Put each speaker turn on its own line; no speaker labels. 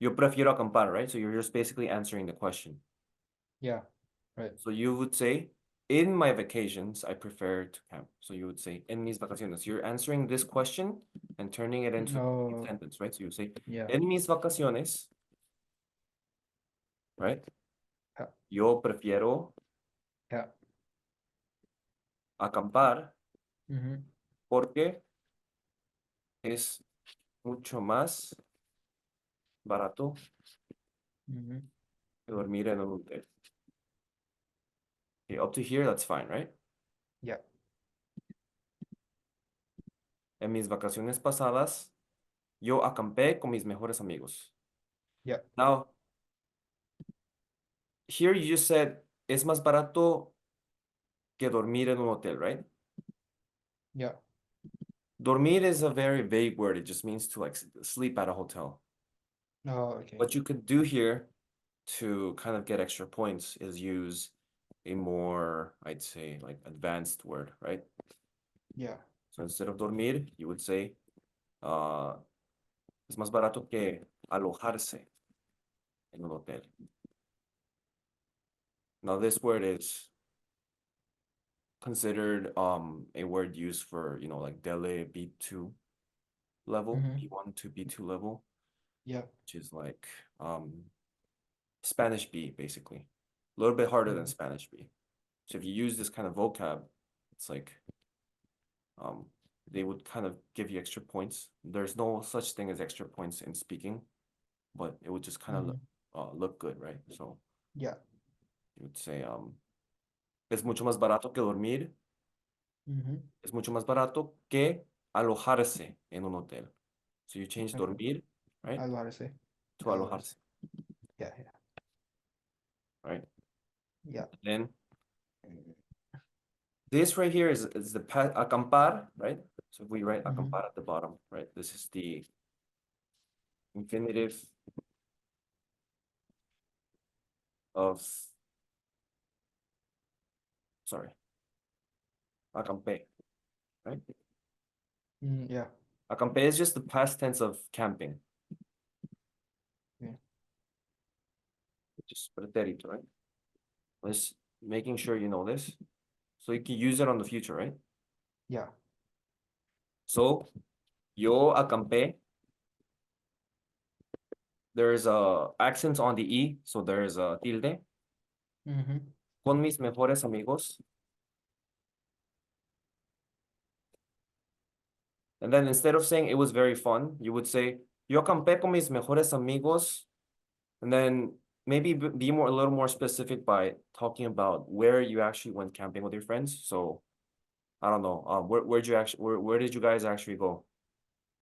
Yo prefiero acampar, right? So you're just basically answering the question.
Yeah, right.
So you would say, in my vacations, I prefer to camp. So you would say, en mis vacaciones. You're answering this question and turning it into a
Oh,
sentence, right? So you say,
yeah.
en mis vacaciones, right?
Yeah.
Yo prefiero
Yeah.
acampar
Mm-hmm.
porque es mucho más barato
Mm-hmm.
que dormir en un hotel. Okay, up to here, that's fine, right?
Yeah.
En mis vacaciones pasadas, yo acampé con mis mejores amigos.
Yeah.
Now, here you just said, es más barato que dormir en un hotel, right?
Yeah.
Dormir is a very vague word. It just means to like sleep at a hotel.
Oh, okay.
What you could do here to kind of get extra points is use a more, I'd say, like advanced word, right?
Yeah.
So instead of dormir, you would say, es más barato que alojarse en un hotel. Now this word is considered a word used for, you know, like Dele B2 level,
Mm-hmm.
B1 to B2 level,
Yeah.
which is like Spanish B, basically. A little bit harder than
Mhm.
Spanish B. So if you use this kind of vocab, it's like they would kind of give you extra points. There's no such thing as extra points in speaking, but it would just kind of look good, right? So
Yeah.
you would say, es mucho más barato que dormir,
Mm-hmm.
es mucho más barato que alojarse en un hotel. So you change
Okay.
dormir, right,
I know how to say.
to
I know how to say.
alojarse,
Yeah. Yeah.
right?
Yeah.
Then this right here is the acampar, right? So if we write
Mm-hmm.
acampar at the bottom, right? This is the infinitive of, sorry, acampé, right?
Mm, yeah.
Acampé is just the past tense of camping.
Yeah.
Just pretérito, right? Just making sure you know this. So you can use it on the future, right?
Yeah.
So, yo acampé. There's a accent on the E, so there's a tilde.
Mm-hmm.
Con mis mejores amigos. And then instead of saying it was very fun, you would say, yo acampé con mis mejores amigos. And then maybe be a little more specific by talking about where you actually went camping with your friends. So I don't know, where did you guys actually go?